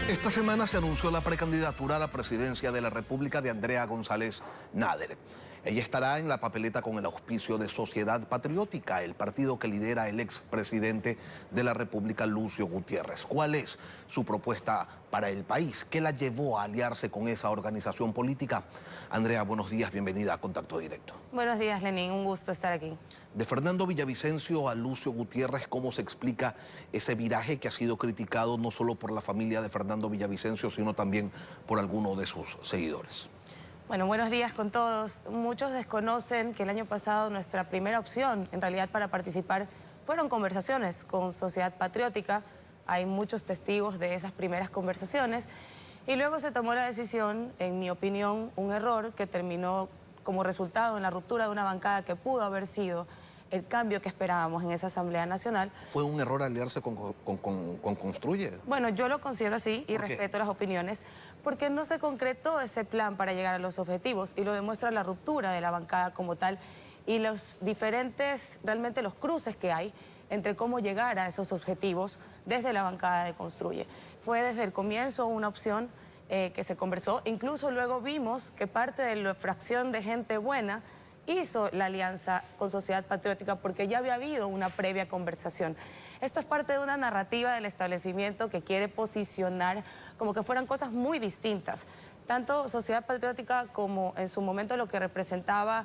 Esta semana se anunció la precandidatura a la presidencia de la República de Andrea González Nader. Ella estará en la papeleta con el auspicio de Sociedad Patriótica, el partido que lidera el expresidente de la República, Lucio Gutiérrez. ¿Cuál es su propuesta para el país? ¿Qué la llevó a aliarse con esa organización política? Andrea, buenos días, bienvenida a Contacto Directo. Buenos días, Lenín, un gusto estar aquí. De Fernando Villavicencio a Lucio Gutiérrez, ¿cómo se explica ese viraje que ha sido criticado no solo por la familia de Fernando Villavicencio, sino también por algunos de sus seguidores? Bueno, buenos días con todos. Muchos desconocen que el año pasado nuestra primera opción, en realidad, para participar, fueron conversaciones con Sociedad Patriótica. Hay muchos testigos de esas primeras conversaciones. Y luego se tomó la decisión, en mi opinión, un error que terminó como resultado en la ruptura de una bancada que pudo haber sido el cambio que esperábamos en esa Asamblea Nacional. ¿Fue un error aliarse con Construye? Bueno, yo lo considero así y respeto las opiniones, porque no se concretó ese plan para llegar a los objetivos y lo demuestra la ruptura de la bancada como tal y los diferentes, realmente los cruces que hay entre cómo llegar a esos objetivos desde la bancada de Construye. Fue desde el comienzo una opción que se conversó, incluso luego vimos que parte de la fracción de gente buena hizo la alianza con Sociedad Patriótica porque ya había habido una previa conversación. Esto es parte de una narrativa del establecimiento que quiere posicionar como que fueran cosas muy distintas. Tanto Sociedad Patriótica como en su momento lo que representaba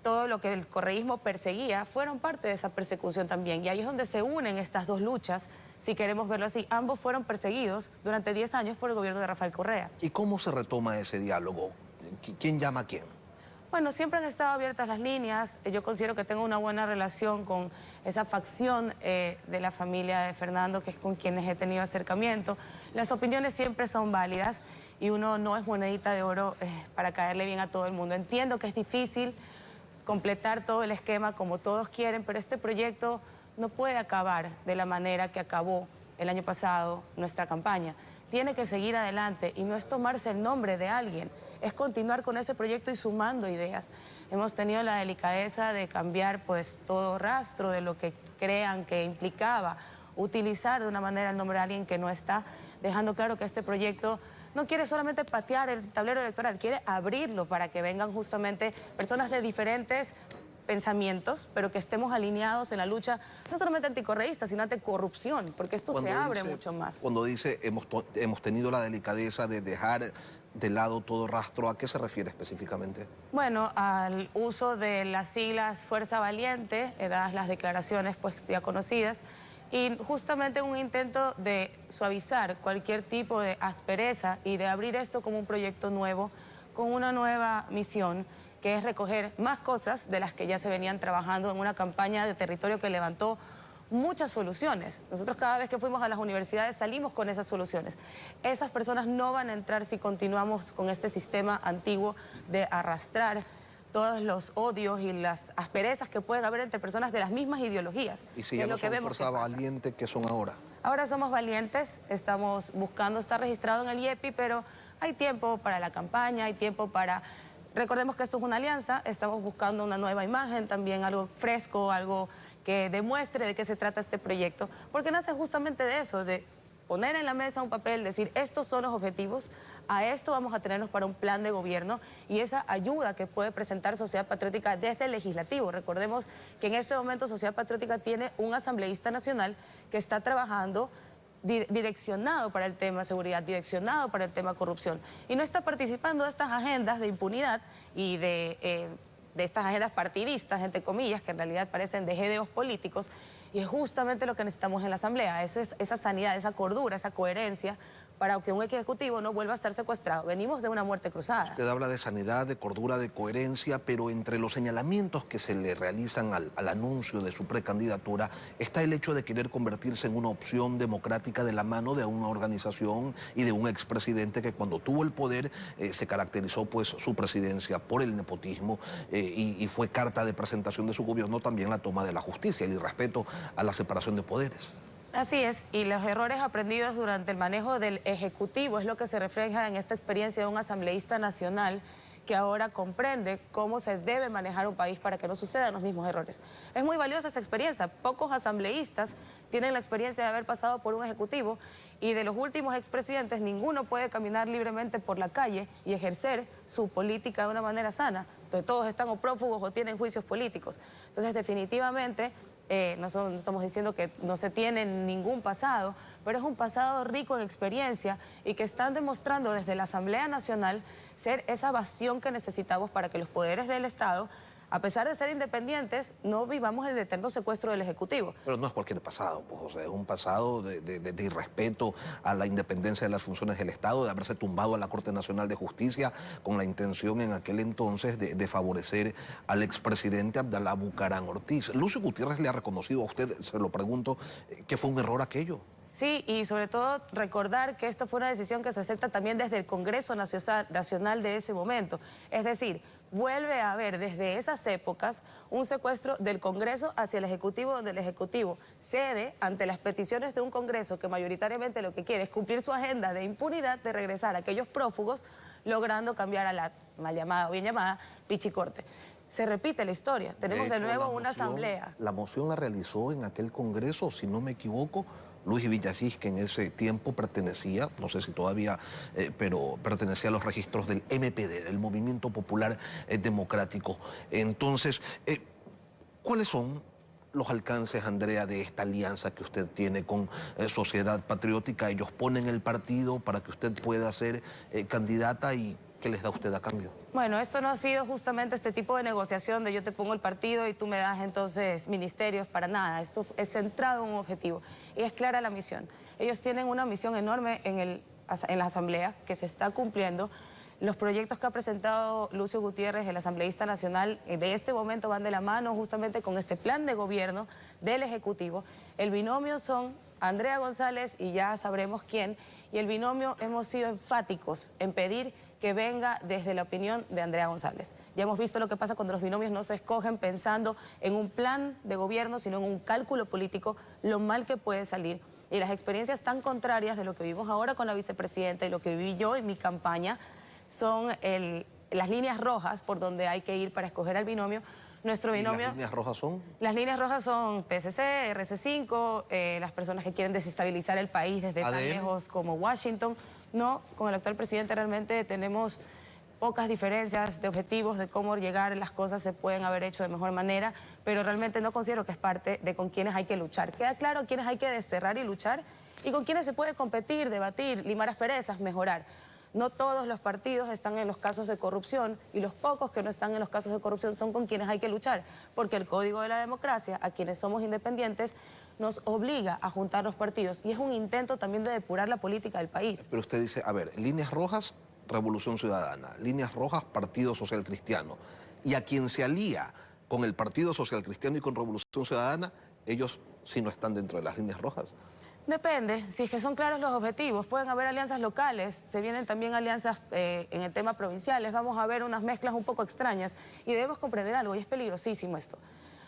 todo lo que el correísmo perseguía, fueron parte de esa persecución también. Y ahí es donde se unen estas dos luchas, si queremos verlo así. Ambos fueron perseguidos durante 10 años por el gobierno de Rafael Correa. ¿Y cómo se retoma ese diálogo? ¿Quién llama a quién? Bueno, siempre han estado abiertas las líneas. Yo considero que tengo una buena relación con esa facción de la familia de Fernando, que es con quienes he tenido acercamiento. Las opiniones siempre son válidas y uno no es monedita de oro para caerle bien a todo el mundo. Entiendo que es difícil completar todo el esquema como todos quieren, pero este proyecto no puede acabar de la manera que acabó el año pasado nuestra campaña. Tiene que seguir adelante y no es tomarse el nombre de alguien, es continuar con ese proyecto y sumando ideas. Hemos tenido la delicadeza de cambiar pues todo rastro de lo que crean que implicaba utilizar de una manera el nombre de alguien que no está, dejando claro que este proyecto no quiere solamente patear el tablero electoral, quiere abrirlo para que vengan justamente personas de diferentes pensamientos, pero que estemos alineados en la lucha, no solamente anticorreísta, sino anticorrupción, porque esto se abre mucho más. Cuando dice hemos tenido la delicadeza de dejar de lado todo rastro, ¿a qué se refiere específicamente? Bueno, al uso de las siglas Fuerza Valiente, dadas las declaraciones pues ya conocidas, y justamente un intento de suavizar cualquier tipo de aspereza y de abrir esto como un proyecto nuevo, con una nueva misión, que es recoger más cosas de las que ya se venían trabajando en una campaña de territorio que levantó muchas soluciones. Nosotros cada vez que fuimos a las universidades salimos con esas soluciones. Esas personas no van a entrar si continuamos con este sistema antiguo de arrastrar todos los odios y las asperezas que pueden haber entre personas de las mismas ideologías. Y si ya no son Fuerza Valiente, ¿qué son ahora? Ahora somos valientes, estamos buscando estar registrado en el IEPI, pero hay tiempo para la campaña, hay tiempo para... Recordemos que esto es una alianza, estamos buscando una nueva imagen, también algo fresco, algo que demuestre de qué se trata este proyecto, porque nace justamente de eso, de poner en la mesa un papel, decir, estos son los objetivos, a esto vamos a tenernos para un plan de gobierno y esa ayuda que puede presentar Sociedad Patriótica desde el legislativo. Recordemos que en este momento Sociedad Patriótica tiene un asambleísta nacional que está trabajando direccionado para el tema seguridad, direccionado para el tema corrupción y no está participando de estas agendas de impunidad y de estas agendas partidistas, entre comillas, que en realidad parecen de jedeos políticos, y es justamente lo que necesitamos en la Asamblea, esa sanidad, esa cordura, esa coherencia para que un ejecutivo no vuelva a estar secuestrado. Venimos de una muerte cruzada. Usted habla de sanidad, de cordura, de coherencia, pero entre los señalamientos que se le realizan al anuncio de su precandidatura está el hecho de querer convertirse en una opción democrática de la mano de una organización y de un expresidente que cuando tuvo el poder se caracterizó pues su presidencia por el nepotismo y fue carta de presentación de su gobierno también la toma de la justicia, el irrespeto a la separación de poderes. Así es, y los errores aprendidos durante el manejo del Ejecutivo es lo que se refleja en esta experiencia de un asambleísta nacional que ahora comprende cómo se debe manejar un país para que no sucedan los mismos errores. Es muy valiosa esa experiencia. Pocos asambleístas tienen la experiencia de haber pasado por un ejecutivo y de los últimos expresidentes ninguno puede caminar libremente por la calle y ejercer su política de una manera sana. Entonces, todos están o prófugos o tienen juicios políticos. Entonces, definitivamente, no estamos diciendo que no se tiene ningún pasado, pero es un pasado rico en experiencia y que están demostrando desde la Asamblea Nacional ser esa bastión que necesitamos para que los poderes del Estado, a pesar de ser independientes, no vivamos el eterno secuestro del Ejecutivo. Pero no es cualquier pasado, pues, José, es un pasado de irrespeto a la independencia de las funciones del Estado, de haberse tumbado a la Corte Nacional de Justicia con la intención en aquel entonces de favorecer al expresidente Abdalá Bucaram Ortiz. Lucio Gutiérrez le ha reconocido a usted, se lo pregunto, que fue un error aquello. Sí, y sobre todo recordar que esto fue una decisión que se acepta también desde el Congreso Nacional de ese momento. Es decir, vuelve a haber desde esas épocas un secuestro del Congreso hacia el Ejecutivo, donde el Ejecutivo cede ante las peticiones de un Congreso que mayoritariamente lo que quiere es cumplir su agenda de impunidad, de regresar a aquellos prófugos, logrando cambiar a la mal llamada o bien llamada pichicorte. Se repite la historia, tenemos de nuevo una asamblea. La moción la realizó en aquel Congreso, si no me equivoco, Luis Villasís, que en ese tiempo pertenecía, no sé si todavía, pero pertenecía a los registros del MPD, del Movimiento Popular Democrático. Entonces, ¿cuáles son los alcances, Andrea, de esta alianza que usted tiene con Sociedad Patriótica? Ellos ponen el partido para que usted pueda ser candidata y ¿qué les da usted a cambio? Bueno, esto no ha sido justamente este tipo de negociación de yo te pongo el partido y tú me das entonces ministerios, para nada. Esto es centrado en un objetivo y es clara la misión. Ellos tienen una misión enorme en la Asamblea que se está cumpliendo. Los proyectos que ha presentado Lucio Gutiérrez, el asambleísta nacional, de este momento van de la mano justamente con este plan de gobierno del Ejecutivo. El binomio son Andrea González y ya sabremos quién, y el binomio hemos sido enfáticos en pedir que venga desde la opinión de Andrea González. Ya hemos visto lo que pasa cuando los binomios no se escogen pensando en un plan de gobierno, sino en un cálculo político, lo mal que puede salir. Y las experiencias tan contrarias de lo que vivimos ahora con la vicepresidenta y lo que viví yo en mi campaña son las líneas rojas por donde hay que ir para escoger al binomio. Nuestro binomio... ¿Y las líneas rojas son? Las líneas rojas son PSC, RC5, las personas que quieren desestabilizar el país desde tan lejos como Washington. No, con el actual presidente realmente tenemos pocas diferencias de objetivos, de cómo llegar, las cosas se pueden haber hecho de mejor manera, pero realmente no considero que es parte de con quienes hay que luchar. Queda claro quiénes hay que desterrar y luchar y con quienes se puede competir, debatir, limar asperezas, mejorar. No todos los partidos están en los casos de corrupción y los pocos que no están en los casos de corrupción son con quienes hay que luchar, porque el Código de la Democracia, a quienes somos independientes, nos obliga a juntar los partidos y es un intento también de depurar la política del país. Pero usted dice, a ver, líneas rojas, Revolución Ciudadana, líneas rojas, Partido Social Cristiano. Y a quien se alía con el Partido Social Cristiano y con Revolución Ciudadana, ellos sí no están dentro de las líneas rojas. Depende, si es que son claros los objetivos, pueden haber alianzas locales, se vienen también alianzas en el tema provinciales, vamos a ver unas mezclas un poco extrañas y debemos comprender algo y es peligrosísimo esto.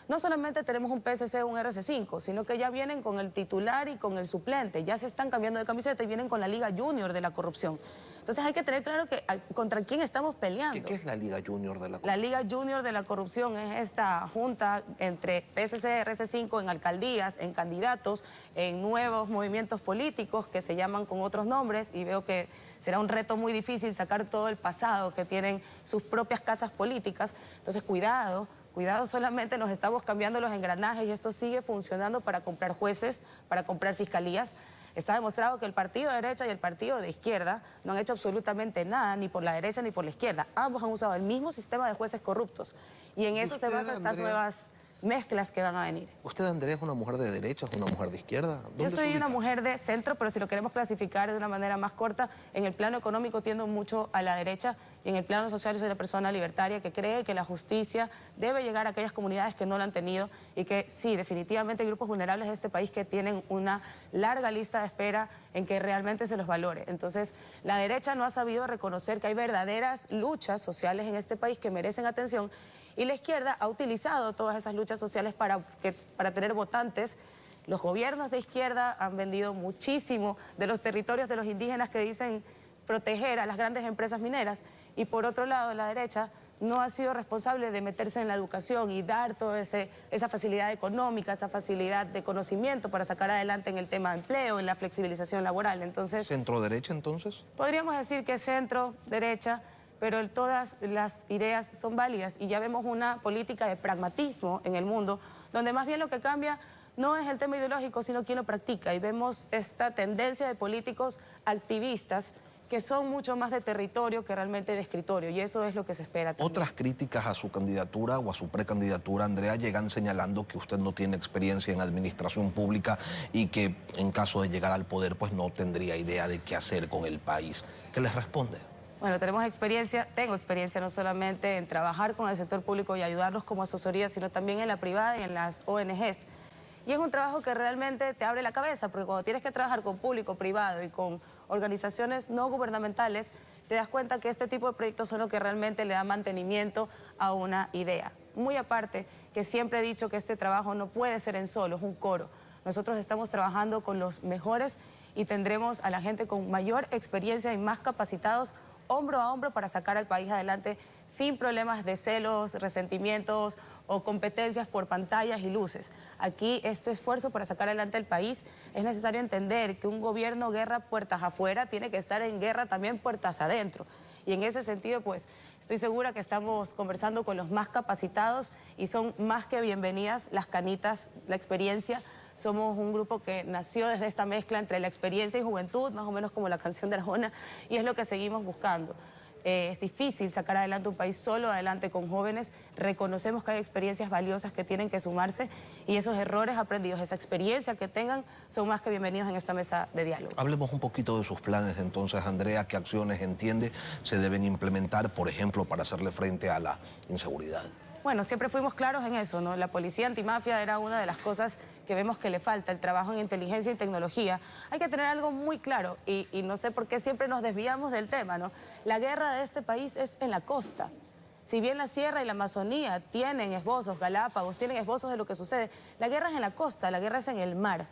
No solamente tenemos un PSC o un RC5, sino que ya vienen con el titular y con el suplente, ya se están cambiando de camiseta y vienen con la Liga Junior de la corrupción. Entonces hay que tener claro que contra quién estamos peleando. ¿Qué es la Liga Junior de la corrupción? La Liga Junior de la corrupción es esta junta entre PSC, RC5 en alcaldías, en candidatos, en nuevos movimientos políticos que se llaman con otros nombres y veo que será un reto muy difícil sacar todo el pasado que tienen sus propias casas políticas. Entonces cuidado solamente nos estamos cambiando los engranajes y esto sigue funcionando para comprar jueces, para comprar fiscalías. Está demostrado que el partido de derecha y el partido de izquierda no han hecho absolutamente nada, ni por la derecha ni por la izquierda. Ambos han usado el mismo sistema de jueces corruptos. Y en eso se basan estas nuevas mezclas que van a venir. ¿Usted, Andrea, es una mujer de derecha, es una mujer de izquierda? Yo soy una mujer de centro, pero si lo queremos clasificar de una manera más corta, en el plano económico tiendo mucho a la derecha y en el plano social soy una persona libertaria que cree que la justicia debe llegar a aquellas comunidades que no la han tenido y que sí, definitivamente hay grupos vulnerables de este país que tienen una larga lista de espera en que realmente se los valore. Entonces, la derecha no ha sabido reconocer que hay verdaderas luchas sociales en este país que merecen atención y la izquierda ha utilizado todas esas luchas sociales para tener votantes. Los gobiernos de izquierda han vendido muchísimo de los territorios de los indígenas que dicen proteger a las grandes empresas mineras y por otro lado la derecha no ha sido responsable de meterse en la educación y dar toda esa facilidad económica, esa facilidad de conocimiento para sacar adelante en el tema de empleo, en la flexibilización laboral. Entonces, ¿Centro-derecha entonces? podríamos decir que centro, derecha, pero todas las ideas son válidas y ya vemos una política de pragmatismo en el mundo, donde más bien lo que cambia no es el tema ideológico, sino quién lo practica. Y vemos esta tendencia de políticos activistas que son mucho más de territorio que realmente de escritorio, y eso es lo que se espera también. Otras críticas a su candidatura o a su precandidatura, Andrea, llegan señalando que usted no tiene experiencia en administración pública y que en caso de llegar al poder pues no tendría idea de qué hacer con el país. ¿Qué les responde? Bueno, tengo experiencia no solamente en trabajar con el sector público y ayudarlos como asesoría, sino también en la privada y en las ONGs. Y es un trabajo que realmente te abre la cabeza, porque cuando tienes que trabajar con público, privado y con organizaciones no gubernamentales, te das cuenta que este tipo de proyectos son lo que realmente le da mantenimiento a una idea. Muy aparte, que siempre he dicho que este trabajo no puede ser en solo, es un coro. Nosotros estamos trabajando con los mejores y tendremos a la gente con mayor experiencia y más capacitados hombro a hombro para sacar al país adelante sin problemas de celos, resentimientos o competencias por pantallas y luces. Aquí este esfuerzo para sacar adelante el país es necesario entender que un gobierno guerra puertas afuera tiene que estar en guerra también puertas adentro. Y en ese sentido, pues, estoy segura que estamos conversando con los más capacitados y son más que bienvenidas las canitas, la experiencia. Somos un grupo que nació desde esta mezcla entre la experiencia y juventud, más o menos como la canción de Arjona, y es lo que seguimos buscando. Es difícil sacar adelante un país solo, adelante con jóvenes. Reconocemos que hay experiencias valiosas que tienen que sumarse y esos errores aprendidos, esa experiencia que tengan, son más que bienvenidos en esta mesa de diálogo. Hablemos un poquito de sus planes entonces, Andrea. ¿Qué acciones entiende se deben implementar, por ejemplo, para hacerle frente a la inseguridad? Bueno, siempre fuimos claros en eso, ¿no? La policía antimafia era una de las cosas que vemos que le falta, el trabajo en inteligencia y tecnología. Hay que tener algo muy claro y no sé por qué siempre nos desviamos del tema, ¿no? La guerra de este país es en la costa. Si bien la sierra y la Amazonía tienen esbozos, Galápagos tienen esbozos de lo que sucede, la guerra es en la costa, la guerra es en el mar.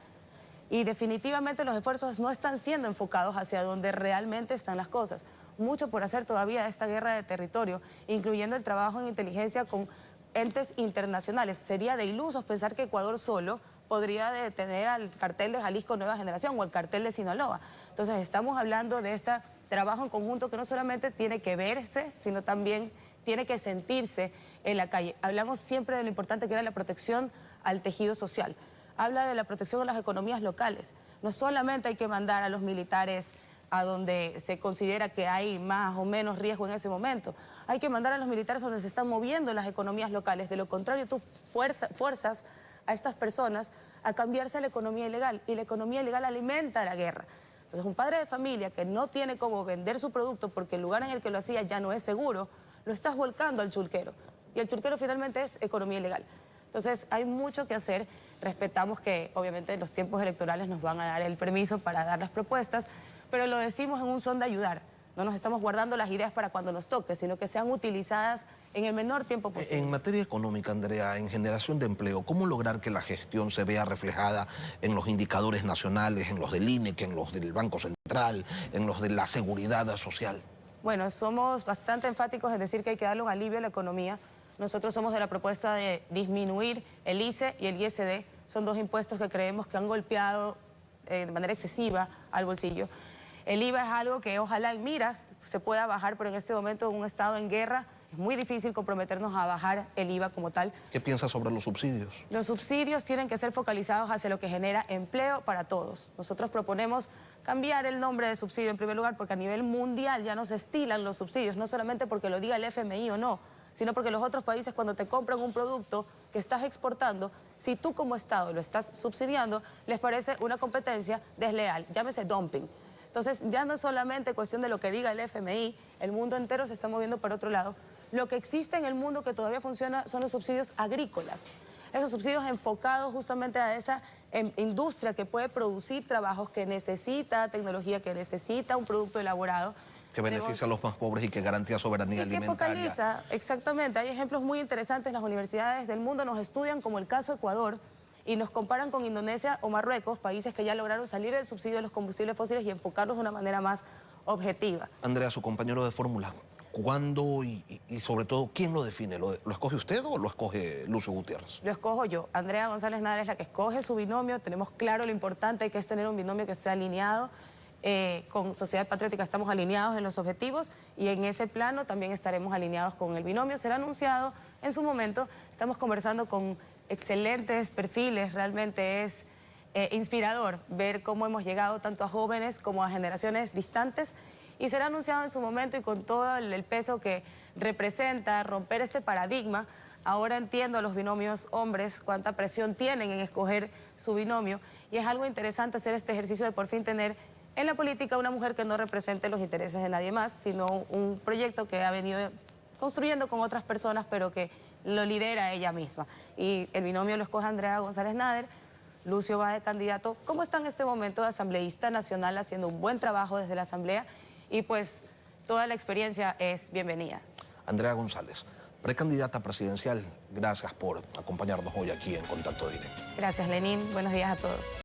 Y definitivamente los esfuerzos no están siendo enfocados hacia donde realmente están las cosas. Mucho por hacer todavía esta guerra de territorio, incluyendo el trabajo en inteligencia con entes internacionales. Sería de ilusos pensar que Ecuador solo podría detener al cartel de Jalisco Nueva Generación o al cartel de Sinaloa. Entonces estamos hablando de este trabajo en conjunto que no solamente tiene que verse, sino también tiene que sentirse en la calle. Hablamos siempre de lo importante que era la protección al tejido social. Habla de la protección de las economías locales. No solamente hay que mandar a los militares a donde se considera que hay más o menos riesgo en ese momento. Hay que mandar a los militares donde se están moviendo las economías locales. De lo contrario, tú fuerzas a estas personas a cambiarse a la economía ilegal y la economía ilegal alimenta la guerra. Entonces, un padre de familia que no tiene cómo vender su producto porque el lugar en el que lo hacía ya no es seguro, lo estás volcando al chulquero. Y el chulquero finalmente es economía ilegal. Entonces, hay mucho que hacer. Respetamos que, obviamente, los tiempos electorales nos van a dar el permiso para dar las propuestas, pero lo decimos en un son de ayudar. No nos estamos guardando las ideas para cuando nos toque, sino que sean utilizadas en el menor tiempo posible. En materia económica, Andrea, en generación de empleo, ¿cómo lograr que la gestión se vea reflejada en los indicadores nacionales, en los del INEC, en los del Banco Central, en los de la seguridad social? Bueno, somos bastante enfáticos en decir que hay que darle un alivio a la economía. Nosotros somos de la propuesta de disminuir el ICE y el ISD. Son dos impuestos que creemos que han golpeado de manera excesiva al bolsillo. El IVA es algo que ojalá en miras se pueda bajar, pero en este momento en un estado en guerra es muy difícil comprometernos a bajar el IVA como tal. ¿Qué piensa sobre los subsidios? Los subsidios tienen que ser focalizados hacia lo que genera empleo para todos. Nosotros proponemos cambiar el nombre de subsidio en primer lugar porque a nivel mundial ya no se estilan los subsidios, no solamente porque lo diga el FMI o no, sino porque los otros países cuando te compran un producto que estás exportando, si tú como Estado lo estás subsidiando, les parece una competencia desleal, llámese dumping. Entonces ya no es solamente cuestión de lo que diga el FMI, el mundo entero se está moviendo para otro lado. Lo que existe en el mundo que todavía funciona son los subsidios agrícolas. Esos subsidios enfocados justamente a esa industria que puede producir trabajos, que necesita tecnología, que necesita un producto elaborado. Que beneficia a los más pobres y que garantiza soberanía alimentaria. Que focaliza, exactamente. Hay ejemplos muy interesantes. Las universidades del mundo nos estudian, como el caso de Ecuador, y nos comparan con Indonesia o Marruecos, países que ya lograron salir del subsidio de los combustibles fósiles y enfocarlos de una manera más objetiva. Andrea, su compañero de fórmula, ¿cuándo y sobre todo quién lo define? ¿Lo escoge usted o lo escoge Lucio Gutiérrez? Lo escojo yo. Andrea González Nader es la que escoge su binomio. Tenemos claro lo importante que es tener un binomio que esté alineado. Con Sociedad Patriótica estamos alineados en los objetivos y en ese plano también estaremos alineados con el binomio. Será anunciado en su momento. Estamos conversando con excelentes perfiles. Realmente es inspirador ver cómo hemos llegado tanto a jóvenes como a generaciones distantes. Y será anunciado en su momento y con todo el peso que representa romper este paradigma. Ahora entiendo a los binomios hombres cuánta presión tienen en escoger su binomio y es algo interesante hacer este ejercicio de por fin tener en la política una mujer que no represente los intereses de nadie más, sino un proyecto que ha venido construyendo con otras personas, pero que lo lidera ella misma. Y el binomio lo escoge Andrea González Nader. Lucio va de candidato. ¿Cómo está en este momento de asambleísta nacional haciendo un buen trabajo desde la asamblea? Y pues toda la experiencia es bienvenida. Andrea González, precandidata presidencial, gracias por acompañarnos hoy aquí en Contacto Directo. Gracias, Lenín. Buenos días a todos.